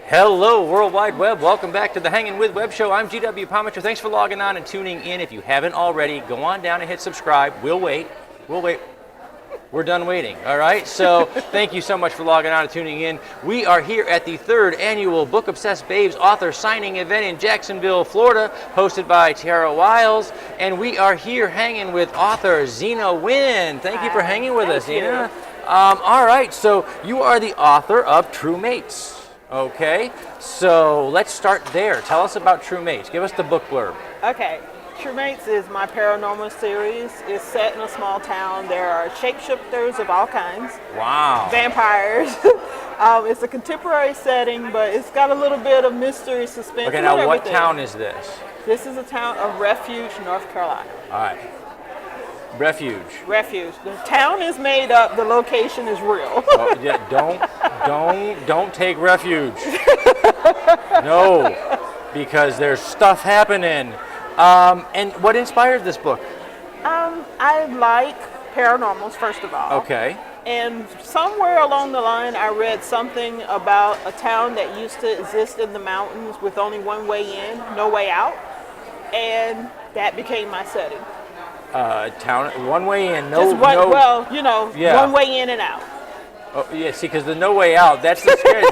Hello, World Wide Web. Welcome back to the Hangin With Web Show. I'm GW Pomichter. Thanks for logging on and tuning in. If you haven't already, go on down and hit subscribe. We'll wait. We're done waiting, all right? So thank you so much for logging on and tuning in. We are here at the 3rd annual Book Obsessed Babes author signing event in Jacksonville, Florida, hosted by Tara Wiles. And we are here hanging with author Zena Wynn. Thank you for hanging with us, Zena. All right, so you are the author of True Mates. Okay, so let's start there. Tell us about True Mates. Give us the book blurb. Okay, True Mates is my paranormal series. It's set in a small town. There are shapeshifters of all kinds. Wow. Vampires. It's a contemporary setting, but it's got a little bit of mystery, suspense. Okay, now what town is this? This is a town of Refuge, North Carolina. All right. Refuge. The town is made up. The location is real. Oh, yeah, don't take refuge. No, because there's stuff happening. And what inspired this book? I like paranormals, first of all. Okay. And somewhere along the line, I read something about a town that used to exist in the mountains with only one way in, no way out. And that became my setting. Town, one way in, one way in and out. Oh, yeah, see, because the no way out, that's the scary,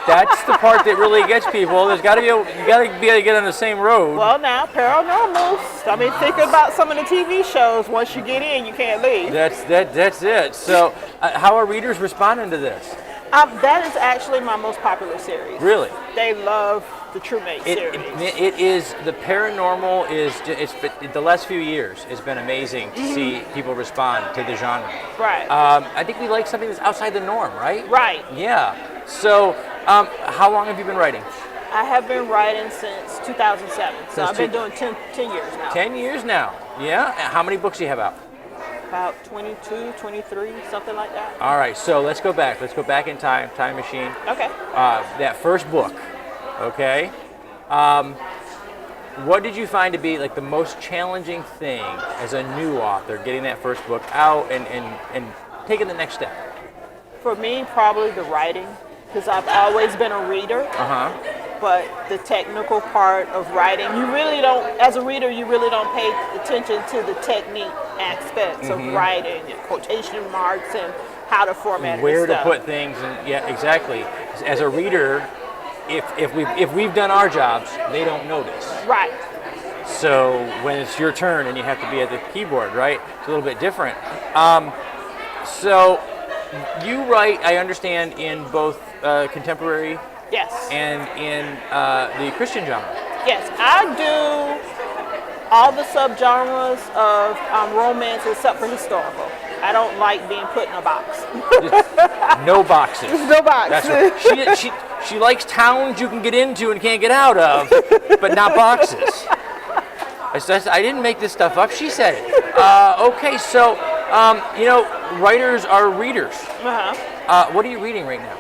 that's the part that really gets people. You got to be able to get on the same road. Well, now, paranormals, I mean, think about some of the TV shows. Once you get in, you can't leave. That's it. So, how are readers responding to this? That is actually my most popular series. Really? They love the True Mate series. It is, the paranormal it's the last few years, it's been amazing to see people respond to the genre. Right. I think we like something that's outside the norm, right? Right. Yeah. So, how long have you been writing? I have been writing since 2007. So I've been doing 10 years now. 10 years now. Yeah. How many books do you have out? About 22, 23, something like that. All right, so let's go back. Let's go back in time machine. Okay. That first book, okay? What did you find to be like the most challenging thing as a new author, getting that first book out and taking the next step? For me, probably the writing, because I've always been a reader. But the technical part of writing, you really don't, as a reader, you really don't pay attention to the technique aspects of writing and quotation marks and how to format where to put things, and yeah, exactly. As a reader, if we've done our jobs, they don't notice. Right. So when it's your turn and you have to be at the keyboard, right? It's a little bit different. So you write, I understand, in both contemporary. Yes. And in the Christian genre. Yes, I do all the subgenres of romance except for historical. I don't like being put in a box. No boxes. No boxes. That's right. She likes towns you can get into and can't get out of, but not boxes. I didn't make this stuff up. She said it. Okay, so writers are readers. What are you reading right now?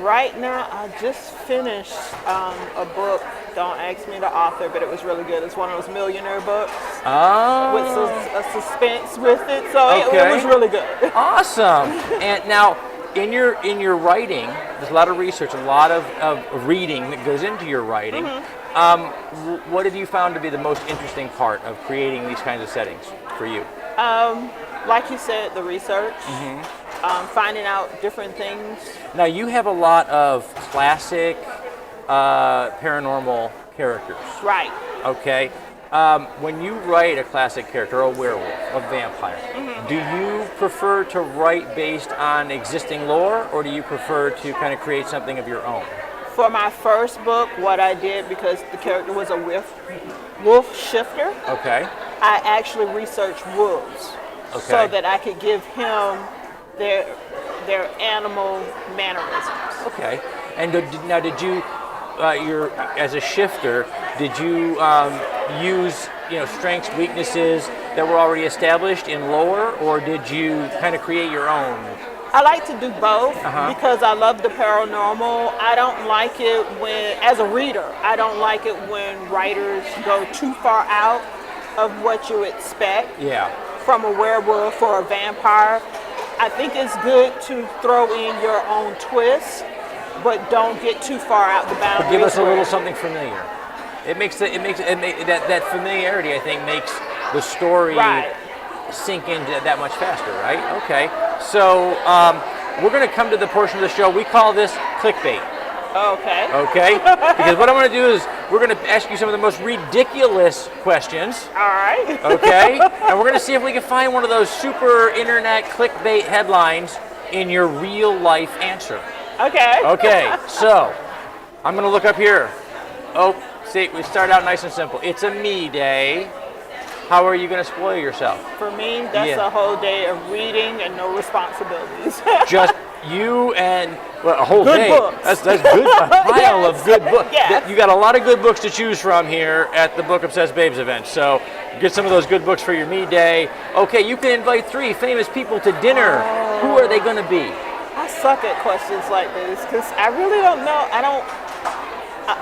Right now, I just finished a book. Don't ask me the author, but it was really good. It's one of those millionaire books with a suspense with it. So it was really good. Awesome. And now, in your writing, there's a lot of research, a lot of reading that goes into your writing. What have you found to be the most interesting part of creating these kinds of settings for you? Like you said, the research. Finding out different things. Now you have a lot of classic paranormal characters. Right. Okay. When you write a classic character, a werewolf, a vampire, do you prefer to write based on existing lore, or do you prefer to kind of create something of your own? For my first book, what I did, because the character was a wolf shifter, I actually researched wolves so that I could give him their animal mannerisms. Okay. And now did you as a shifter, did you use strengths, weaknesses that were already established in lore, or did you kind of create your own? I like to do both because I love the paranormal. I don't like it when, as a reader, I don't like it when writers go too far out of what you expect from a werewolf or a vampire. I think it's good to throw in your own twist, but don't get too far out the boundaries. Give us a little something familiar. That familiarity, I think, makes the story sink in that much faster, right? Okay. So we're going to come to the portion of the show. We call this clickbait. Okay. Okay? Because what I'm going to do is we're going to ask you some of the most ridiculous questions. All right. Okay? And we're going to see if we can find one of those super internet clickbait headlines in your real life answer. Okay. Okay. So I'm going to look up here. Oh, see, we start out nice and simple. It's a me day. How are you going to spoil yourself? For me, that's a whole day of reading and no responsibilities. Just you and a whole good day. Books. That's good. A pile of good books. Yes. You got a lot of good books to choose from here at the Book Obsessed Babes event. So get some of those good books for your me day. Okay, you can invite 3 famous people to dinner. Who are they going to be? I suck at questions like this because I really don't know.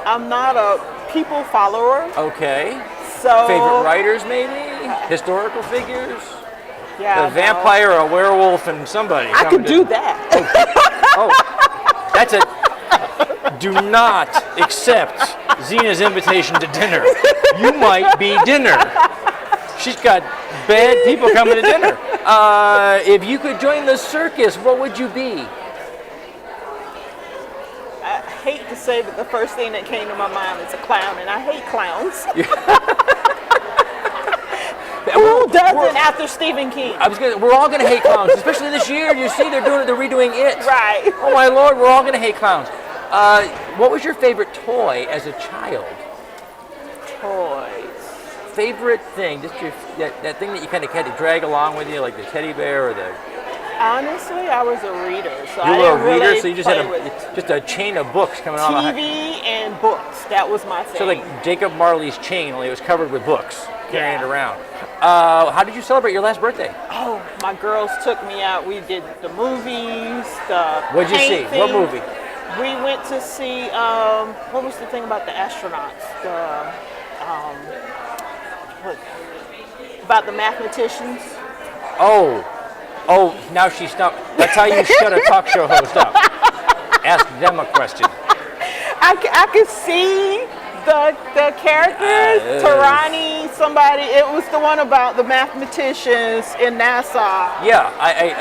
I'm not a people follower. Okay. So favorite writers, maybe? Historical figures? Yeah. A vampire, a werewolf, and somebody. I could do that. That's a. Do not accept Zena's invitation to dinner. You might be dinner. She's got bad people coming to dinner. If you could join the circus, what would you be? I hate to say, but the first thing that came to my mind is a clown, and I hate clowns. Who doesn't after Stephen King? We're all gonna hate clowns, especially this year. You see, they're redoing it. Right. Oh my Lord, we're all gonna hate clowns. What was your favorite toy as a child? Toys. Favorite thing? Just that thing that you kind of had to drag along with you, like the teddy bear or the. Honestly, I was a reader, so you I were didn't a reader, really so you just play had with just a chain of books coming on. TV and books. That was my thing. So like Jacob Marley's chain, only it was covered with books, carrying it around. How did you celebrate your last birthday? Oh, my girls took me out. We did the movies, What'd you see? What movie? We went to see, what was the thing about the astronauts? About the mathematicians. Oh, now she's stumped. That's how you shut a talk show host up. Ask them a question. I could see the characters, Tarani, somebody. It was the one about the mathematicians in NASA. Yeah,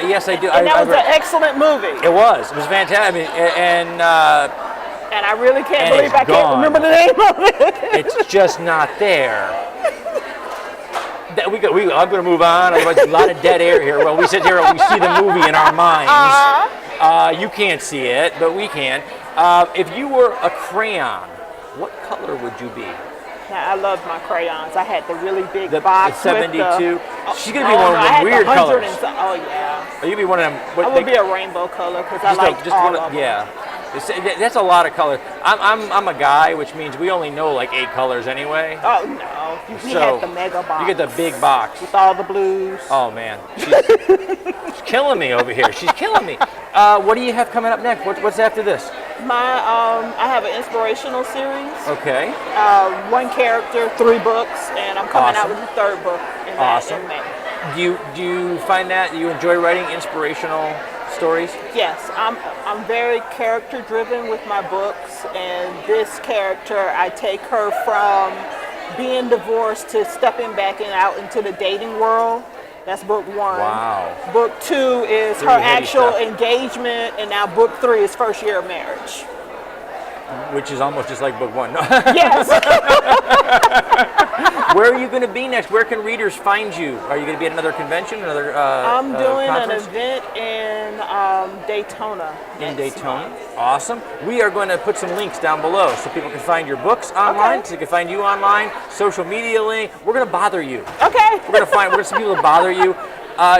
yes, I do. And that was an excellent movie. It was fantastic. I mean, and I really can't believe I can't remember the name of it. It's just not there. I'm going to move on. Otherwise, a lot of dead air here. Well, we sit here and we see the movie in our minds. You can't see it, but we can. If you were a crayon, what color would you be? Now, I loved my crayons. I had the really big box. 72. She's going to be one of the weird colors. Oh, yeah. Or you'd be one of them. I would be a rainbow color because I like all of them. Yeah. That's a lot of colors. I'm a guy, which means we only know like 8 colors anyway. Oh, no. We had the mega box. You get the big box. With all the blues. Oh, man. She's killing me over here. She's killing me. What do you have coming up next? What's after this? I have an inspirational series. Okay. 1 character, 3 books, and I'm coming out with the 3rd book in May. Do you find that you enjoy writing inspirational stories? Yes, I'm very character driven with my books, and this character, I take her from being divorced to stepping back out into the dating world. That's book 1. Wow. Book 2 is her actual engagement, and now book 3 is first year of marriage. Which is almost just like book 1. Yes. Where are you going to be next? Where can readers find you? Are you going to be at another convention, another I'm doing conference? an event in Daytona. In Daytona. Month. Awesome. We are going to put some links down below so people can find your books online, so they can find you online, social media link. We're going to bother you. Okay. We're going to some people to bother you.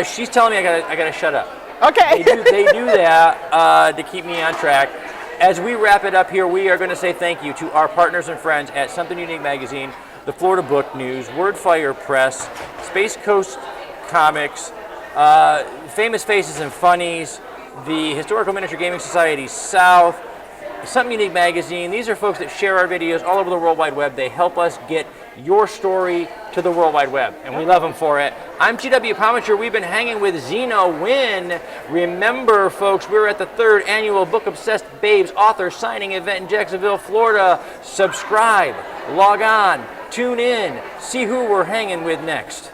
She's telling me I got to shut up. Okay. They do that to keep me on track. as we wrap it up here, we are going to say thank you to our partners and friends at Something Unique Magazine, the Florida Book News, Wordfire Press, Space Coast Comics, Famous Faces and Funnies, the Historical Miniature Gaming Society South, Something Unique Magazine. These are folks that share our videos all over the World Wide Web. They help us get your story to the World Wide Web, and we love them for it. I'm GW Pomichter. We've been hanging with Zena Wynn. Remember, folks, we're at the 3rd annual Book Obsessed Babes author signing event in Jacksonville, Florida. Subscribe, log on, tune in, see who we're hanging with next.